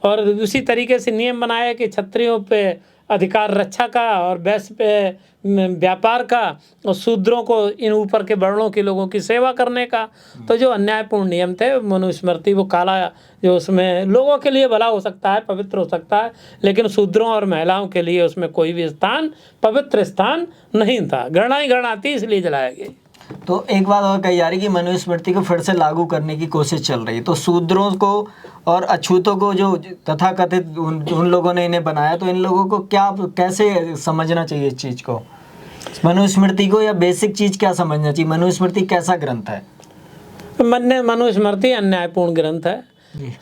और उसी तरीके से नियम बनाया कि क्षत्रियों पे अधिकार रक्षा का और वैश्य पे व्यापार का, और शूद्रों को इन ऊपर के वर्णों के लोगों की सेवा करने का। तो जो अन्यायपूर्ण नियम थे मनुस्मृति, वो काला जो उसमें लोगों के लिए भला हो सकता है, पवित्र हो सकता है, लेकिन शूद्रों और महिलाओं के लिए उसमें कोई भी स्थान, पवित्र स्थान नहीं था। गणना ही गणना थी, इसलिए जलाया गया। तो एक बात और कही जा रही कि मनुस्मृति को फिर से लागू करने की कोशिश चल रही है, तो शूद्रों को और अछूतों को जो तथाकथित उन लोगों ने इन्हें बनाया, तो इन लोगों को क्या कैसे समझना चाहिए इस चीज़ को, मनुस्मृति को, या बेसिक चीज़ क्या समझना चाहिए? मनुस्मृति कैसा ग्रंथ है? मनुस्मृति अन्यायपूर्ण ग्रंथ है,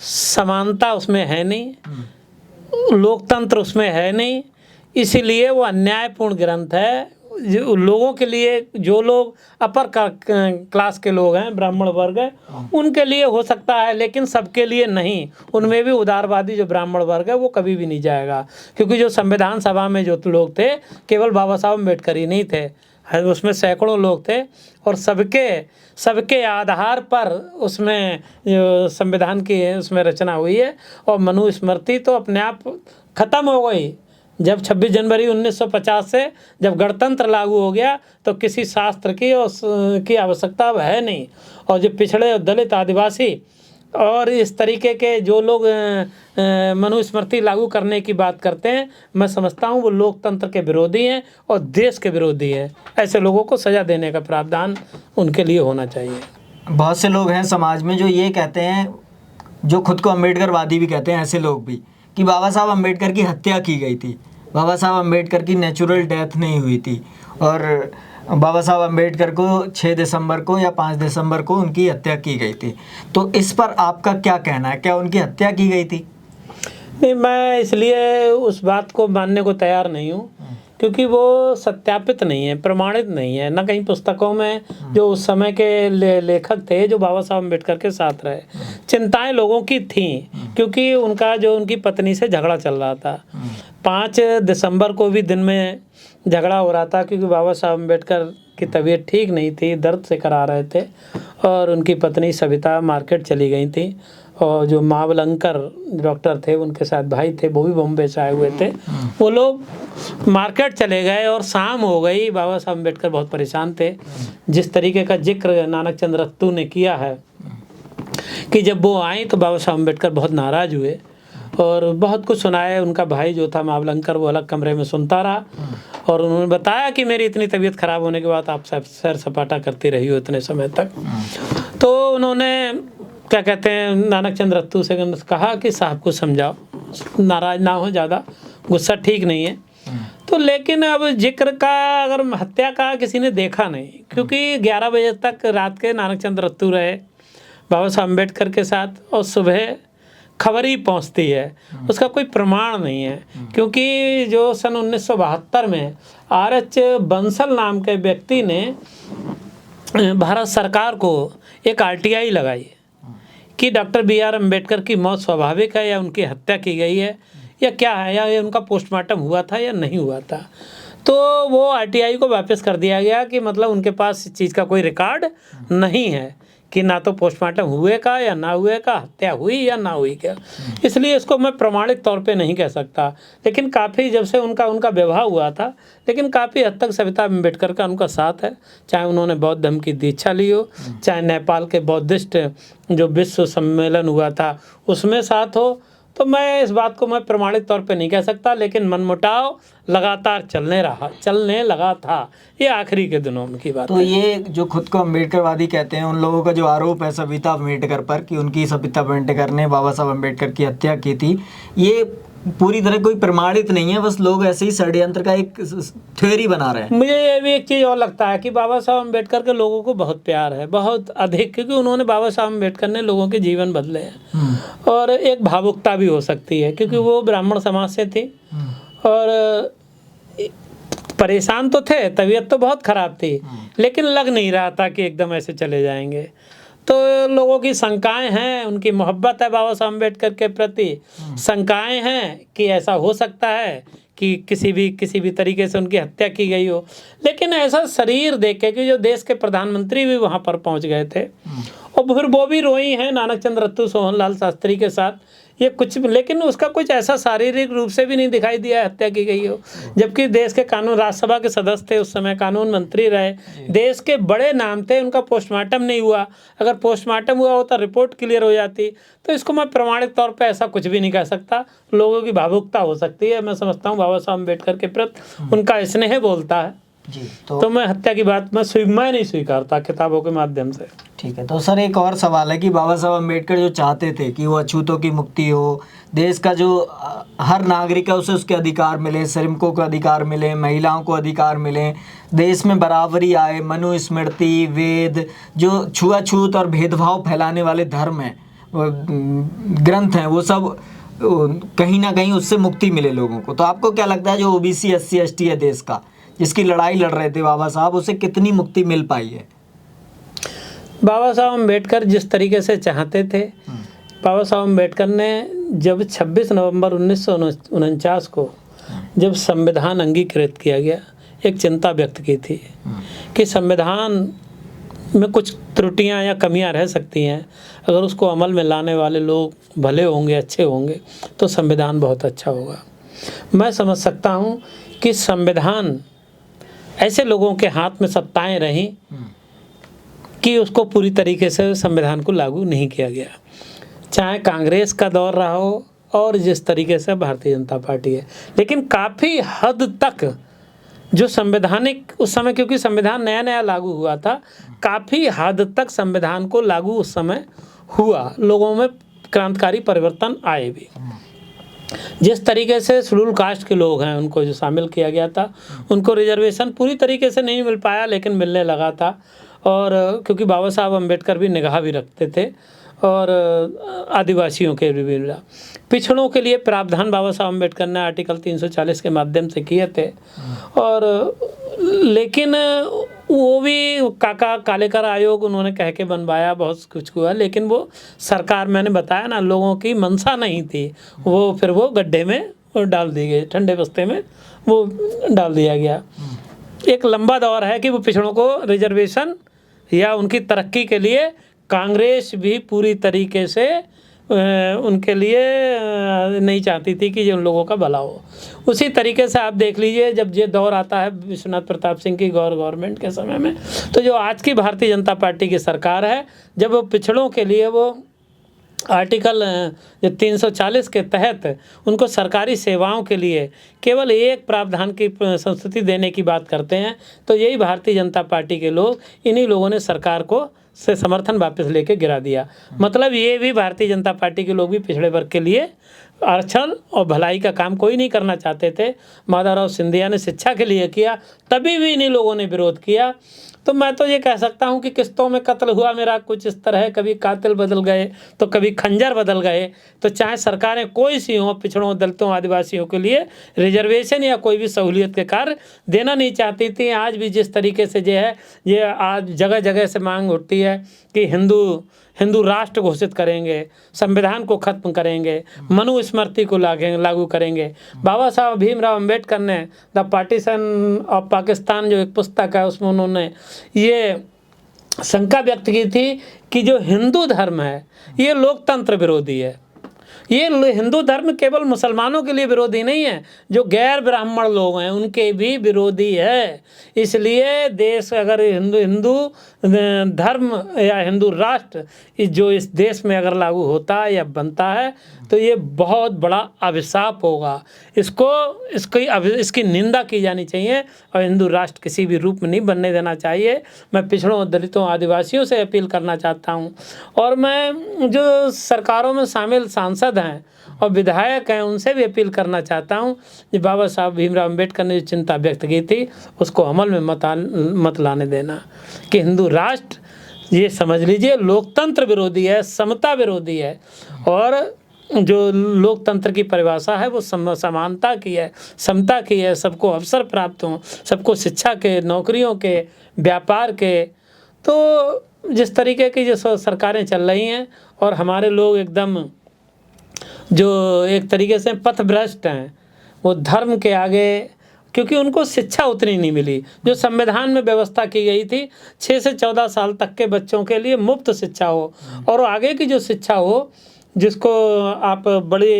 समानता उसमें है नहीं, लोकतंत्र उसमें है नहीं, इसीलिए वो अन्यायपूर्ण ग्रंथ है। जो लोगों के लिए, जो लोग अपर क्लास के लोग हैं, ब्राह्मण वर्ग है, उनके लिए हो सकता है, लेकिन सबके लिए नहीं। उनमें भी उदारवादी जो ब्राह्मण वर्ग है वो कभी भी नहीं जाएगा, क्योंकि जो संविधान सभा में जो लोग थे, केवल बाबा साहब अम्बेडकर ही नहीं थे, उसमें सैकड़ों लोग थे, और सबके आधार पर उसमें जो संविधान की उसमें रचना हुई है। और मनुस्मृति तो अपने आप ख़त्म हो गई जब 26 जनवरी 1950 से जब गणतंत्र लागू हो गया, तो किसी शास्त्र की आवश्यकता अब है नहीं। और जो पिछड़े और दलित, आदिवासी और इस तरीके के जो लोग मनुस्मृति लागू करने की बात करते हैं, मैं समझता हूँ वो लोकतंत्र के विरोधी हैं और देश के विरोधी हैं। ऐसे लोगों को सज़ा देने का प्रावधान उनके लिए होना चाहिए। बहुत से लोग हैं समाज में जो ये कहते हैं, जो खुद को अम्बेडकरवादी भी कहते हैं, ऐसे लोग भी, कि बाबा साहब अम्बेडकर की हत्या की गई थी, बाबा साहब अम्बेडकर की नेचुरल डेथ नहीं हुई थी, और बाबा साहब अम्बेडकर को 6 दिसंबर को या 5 दिसंबर को उनकी हत्या की गई थी। तो इस पर आपका क्या कहना है, क्या उनकी हत्या की गई थी? नहीं, मैं इसलिए उस बात को मानने को तैयार नहीं हूँ, क्योंकि वो सत्यापित नहीं है, प्रमाणित नहीं है, न कहीं पुस्तकों में। जो उस समय के लेखक थे जो बाबा साहब अम्बेडकर के साथ रहे, चिंताएं लोगों की थीं, क्योंकि उनकी पत्नी से झगड़ा चल रहा था। 5 दिसंबर को भी दिन में झगड़ा हो रहा था, क्योंकि बाबा साहब अम्बेडकर की तबीयत ठीक नहीं थी, दर्द से करा रहे थे, और उनकी पत्नी सविता मार्केट चली गई थी, और जो मावलंकर डॉक्टर थे उनके साथ भाई थे, वो भी बॉम्बे से आए हुए थे। वो लोग मार्केट चले गए और शाम हो गई। बाबा साहब अम्बेडकर बहुत परेशान थे। जिस तरीके का जिक्र नानक चंद्र रत्तू ने किया है कि जब वो आई तो बाबा साहब अम्बेडकर बहुत नाराज़ हुए और बहुत कुछ सुनाए। उनका भाई जो था मावलंकर, वो अलग कमरे में सुनता रहा, और उन्होंने बताया कि मेरी इतनी तबीयत ख़राब होने के बाद आप सैर सपाटा करती रही हो इतने समय तक। तो उन्होंने क्या कहते हैं, नानक चंद्र रत्तू से कहा कि साहब को समझाओ, नाराज़ ना हो, ज़्यादा गुस्सा ठीक नहीं है। तो लेकिन अब जिक्र का, अगर हत्या का किसी ने देखा नहीं, क्योंकि 11 बजे तक रात के नानक चंद्र रत्तू रहे बाबा साहब अम्बेडकर के साथ, और सुबह खबर ही पहुंचती है, उसका कोई प्रमाण नहीं है। क्योंकि जो सन 1972 में R.H. बंसल नाम के व्यक्ति ने भारत सरकार को एक RTI लगाई कि डॉक्टर B.R. अम्बेडकर की मौत स्वाभाविक है या उनकी हत्या की गई है या क्या है, या ये उनका पोस्टमार्टम हुआ था या नहीं हुआ था। तो वो RTI को वापस कर दिया गया कि मतलब उनके पास इस चीज़ का कोई रिकॉर्ड नहीं है कि ना तो पोस्टमार्टम हुए का या ना हुए का, हत्या हुई या ना हुई क्या। इसलिए इसको मैं प्रमाणिक तौर पे नहीं कह सकता। लेकिन काफ़ी जब से उनका विवाह हुआ था, लेकिन काफ़ी हद तक सविता अम्बेडकर का उनका साथ है, चाहे उन्होंने बौद्ध धर्म की दीक्षा ली हो, चाहे नेपाल के बौद्धिस्ट जो विश्व सम्मेलन हुआ था उसमें साथ हो। तो मैं इस बात को मैं प्रमाणिक तौर पे नहीं कह सकता, लेकिन मनमुटाव लगातार चलने लगा था। ये आखिरी के दिनों में की बात तो है। ये जो खुद को अम्बेडकरवादी कहते हैं, उन लोगों का जो आरोप है सविता अम्बेडकर पर कि उनकी सविता अम्बेडकर ने बाबा साहब अम्बेडकर की हत्या की थी, ये पूरी तरह कोई प्रमाणित नहीं है, बस लोग ऐसे ही षड्यंत्र का एक थ्योरी बना रहे हैं। मुझे ये भी एक चीज़ और लगता है कि बाबा साहब अम्बेडकर के लोगों को बहुत प्यार है, बहुत अधिक, क्योंकि उन्होंने, बाबा साहब अम्बेडकर ने लोगों के जीवन बदले हैं। और एक भावुकता भी हो सकती है, क्योंकि वो ब्राह्मण समाज से थी और परेशान तो थे, तबीयत तो बहुत ख़राब थी, लेकिन लग नहीं रहा था कि एकदम ऐसे चले जाएंगे। तो लोगों की शंकाएं हैं, उनकी मोहब्बत है बाबा साहब अम्बेडकर के प्रति, शंकाएं हैं कि ऐसा हो सकता है कि किसी भी तरीके से उनकी हत्या की गई हो। लेकिन ऐसा शरीर देख के कि जो देश के प्रधानमंत्री भी वहाँ पर पहुँच गए थे, और फिर वो भी रोई हैं नानक चंद्र रत्तू सोहन लाल शास्त्री के साथ ये कुछ भी, लेकिन उसका कुछ ऐसा शारीरिक रूप से भी नहीं दिखाई दिया हत्या की गई हो, जबकि देश के कानून, राज्यसभा के सदस्य थे उस समय, कानून मंत्री रहे, देश के बड़े नाम थे, उनका पोस्टमार्टम नहीं हुआ। अगर पोस्टमार्टम हुआ होता, रिपोर्ट क्लियर हो जाती, तो इसको मैं प्रमाणिक तौर पे ऐसा कुछ भी नहीं कह सकता। लोगों की भावुकता हो सकती है, मैं समझता हूँ बाबा साहब अम्बेडकर के प्रति उनका स्नेह बोलता है। जी, तो मैं हत्या की बात मैं नहीं स्वीकारता किताबों के माध्यम से। ठीक है। तो सर एक और सवाल है कि बाबा साहब अम्बेडकर जो चाहते थे कि वो अछूतों की मुक्ति हो, देश का जो हर नागरिक है उसे उसके अधिकार मिले, श्रमिकों को अधिकार मिले, महिलाओं को अधिकार मिले, देश में बराबरी आए, मनुस्मृति, वेद, जो छुआछूत और भेदभाव फैलाने वाले धर्म हैं, ग्रंथ हैं, वो सब कहीं ना कहीं उससे मुक्ति मिले लोगों को। तो आपको क्या लगता है जो ओबीसी SC ST है देश का, जिसकी लड़ाई लड़ रहे थे बाबा साहब, उसे कितनी मुक्ति मिल पाई है? बाबा साहब अम्बेडकर जिस तरीके से चाहते थे, बाबा साहब अम्बेडकर ने जब 26 नवंबर 1949 को जब संविधान अंगीकृत किया गया, एक चिंता व्यक्त की थी कि संविधान में कुछ त्रुटियां या कमियां रह सकती हैं, अगर उसको अमल में लाने वाले लोग भले होंगे, अच्छे होंगे, तो संविधान बहुत अच्छा होगा। मैं समझ सकता हूं कि संविधान ऐसे लोगों के हाथ में सत्ताएं रहीं कि उसको पूरी तरीके से संविधान को लागू नहीं किया गया, चाहे कांग्रेस का दौर रहा हो और जिस तरीके से भारतीय जनता पार्टी है। लेकिन काफ़ी हद तक जो संवैधानिक उस समय, क्योंकि संविधान नया नया लागू हुआ था, काफ़ी हद तक संविधान को लागू उस समय हुआ, लोगों में क्रांतिकारी परिवर्तन आए भी। जिस तरीके से शेड्यूल कास्ट के लोग हैं उनको जो शामिल किया गया था, उनको रिजर्वेशन पूरी तरीके से नहीं मिल पाया, लेकिन मिलने लगा था। और क्योंकि बाबा साहब अम्बेडकर भी निगाह भी रखते थे, और आदिवासियों के भी मिला। पिछड़ों के लिए प्रावधान बाबा साहब अम्बेडकर ने आर्टिकल 340 के माध्यम से किए थे, और लेकिन वो भी काका कालेकर आयोग उन्होंने कह के बनवाया, बहुत कुछ हुआ, लेकिन वो सरकार, मैंने बताया ना, लोगों की मंशा नहीं थी, वो फिर वो गड्ढे में डाल दी गई, ठंडे बस्ते में वो डाल दिया गया। एक लंबा दौर है कि वो पिछड़ों को रिजर्वेशन या उनकी तरक्की के लिए कांग्रेस भी पूरी तरीके से उनके लिए नहीं चाहती थी कि उन लोगों का भला हो। उसी तरीके से आप देख लीजिए, जब ये दौर आता है विश्वनाथ प्रताप सिंह की गवर्नमेंट के समय में, तो जो आज की भारतीय जनता पार्टी की सरकार है, जब वो पिछड़ों के लिए वो आर्टिकल 340 के तहत उनको सरकारी सेवाओं के लिए केवल एक प्रावधान की संस्तुति देने की बात करते हैं, तो यही भारतीय जनता पार्टी के लोग, इन्हीं लोगों ने सरकार को से समर्थन वापस लेके गिरा दिया। मतलब ये भी भारतीय जनता पार्टी के लोग भी पिछड़े वर्ग के लिए आरक्षण और भलाई का काम कोई नहीं करना चाहते थे। माधवराव सिंधिया ने शिक्षा के लिए किया, तभी भी इन्हीं लोगों ने विरोध किया। तो मैं तो ये कह सकता हूँ कि किस्तों में कत्ल हुआ मेरा कुछ इस तरह है, कभी कातिल बदल गए तो कभी खंजर बदल गए। तो चाहे सरकारें कोई सी हों, पिछड़ों, दलितों, आदिवासियों के लिए रिजर्वेशन या कोई भी सहूलियत के कार्य देना नहीं चाहती थी। आज भी जिस तरीके से ये है, ये आज जगह जगह से मांग उठती है कि हिंदू राष्ट्र घोषित करेंगे, संविधान को खत्म करेंगे, मनुस्मृति को लागू करेंगे। बाबा साहब भीमराव अम्बेडकर ने द पार्टीशन ऑफ पाकिस्तान जो एक पुस्तक है, उसमें उन्होंने ये शंका व्यक्त की थी कि जो हिंदू धर्म है ये लोकतंत्र विरोधी है। ये हिंदू धर्म केवल मुसलमानों के लिए विरोधी नहीं है, जो गैर ब्राह्मण लोग हैं उनके भी विरोधी है। इसलिए देश अगर हिंदू धर्म या हिंदू राष्ट्र जो इस देश में अगर लागू होता है या बनता है, तो ये बहुत बड़ा अभिशाप होगा। इसकी निंदा की जानी चाहिए और हिंदू राष्ट्र किसी भी रूप में नहीं बनने देना चाहिए। मैं पिछड़ों, दलितों, आदिवासियों से अपील करना चाहता हूँ, और मैं जो सरकारों में शामिल सांसद हैं और विधायक हैं उनसे भी अपील करना चाहता हूँ कि बाबा साहब भीमराव अम्बेडकर ने जो चिंता व्यक्त की थी उसको अमल में मत लाने देना। कि हिंदू राष्ट्र ये समझ लीजिए लोकतंत्र विरोधी है, समता विरोधी है, और जो लोकतंत्र की परिभाषा है वो समानता की है, समता की है, सबको अवसर प्राप्त हों, सबको शिक्षा के, नौकरियों के, व्यापार के। तो जिस तरीके की जो सरकारें चल रही हैं और हमारे लोग एकदम जो एक तरीके से पथभ्रष्ट हैं, वो धर्म के आगे, क्योंकि उनको शिक्षा उतनी नहीं मिली जो संविधान में व्यवस्था की गई थी। 6 से 14 साल तक के बच्चों के लिए मुफ्त शिक्षा हो और आगे की जो शिक्षा हो जिसको आप बड़ी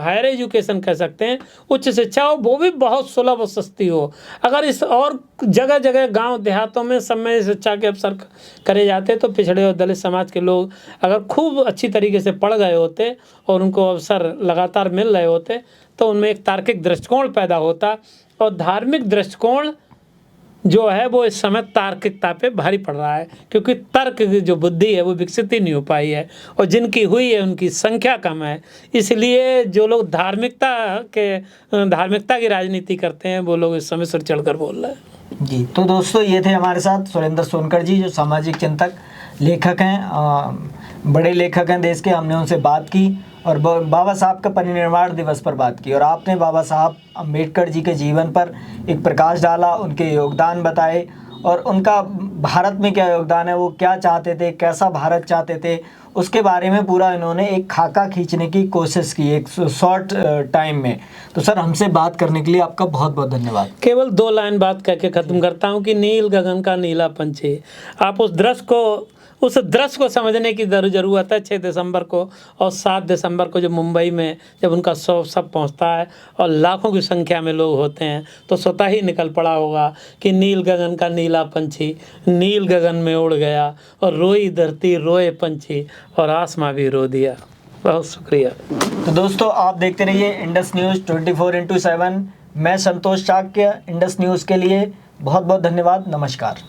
हायर एजुकेशन कह सकते हैं, उच्च शिक्षा हो, वो भी बहुत सुलभ और सस्ती हो। अगर इस और जगह जगह गांव देहातों में सब में शिक्षा के अवसर करे जाते तो पिछड़े और दलित समाज के लोग अगर खूब अच्छी तरीके से पढ़ गए होते और उनको अवसर लगातार मिल रहे होते तो उनमें एक तार्किक दृष्टिकोण पैदा होता। और धार्मिक दृष्टिकोण जो है वो इस समय तार्किकता पे भारी पड़ रहा है, क्योंकि तर्क की जो बुद्धि है वो विकसित ही नहीं हो पाई है, और जिनकी हुई है उनकी संख्या कम है। इसलिए जो लोग धार्मिकता की राजनीति करते हैं वो लोग इस समय सिर चढ़कर बोल रहे हैं। जी, तो दोस्तों ये थे हमारे साथ सुरेंद्र सोनकर जी, जो सामाजिक चिंतक लेखक हैं, बड़े लेखक हैं देश के। हमने उनसे बात की और बाबा साहब का परिनिर्वाण दिवस पर बात की, और आपने बाबा साहब अम्बेडकर जी के जीवन पर एक प्रकाश डाला, उनके योगदान बताए और उनका भारत में क्या योगदान है, वो क्या चाहते थे, कैसा भारत चाहते थे, उसके बारे में पूरा इन्होंने एक खाका खींचने की कोशिश की एक शॉर्ट टाइम में। तो सर, हमसे बात करने के लिए आपका बहुत बहुत धन्यवाद। केवल 2 लाइन बात कह के ख़त्म करता हूँ कि नील गगन का नीला पंछी, आप उस दृश्य को समझने की ज़रूरत है। 6 दिसंबर को और 7 दिसंबर को जब मुंबई में जब उनका शव सब पहुंचता है और लाखों की संख्या में लोग होते हैं तो स्वतः ही निकल पड़ा होगा कि नील गगन का नीला पंछी नील गगन में उड़ गया और रोई धरती रोए पंछी और आसमां भी रो दिया। बहुत शुक्रिया। तो दोस्तों, आप देखते रहिए इंडस न्यूज़ 24/7। मैं संतोष चाक्य, इंडस न्यूज़ के लिए बहुत बहुत धन्यवाद। नमस्कार।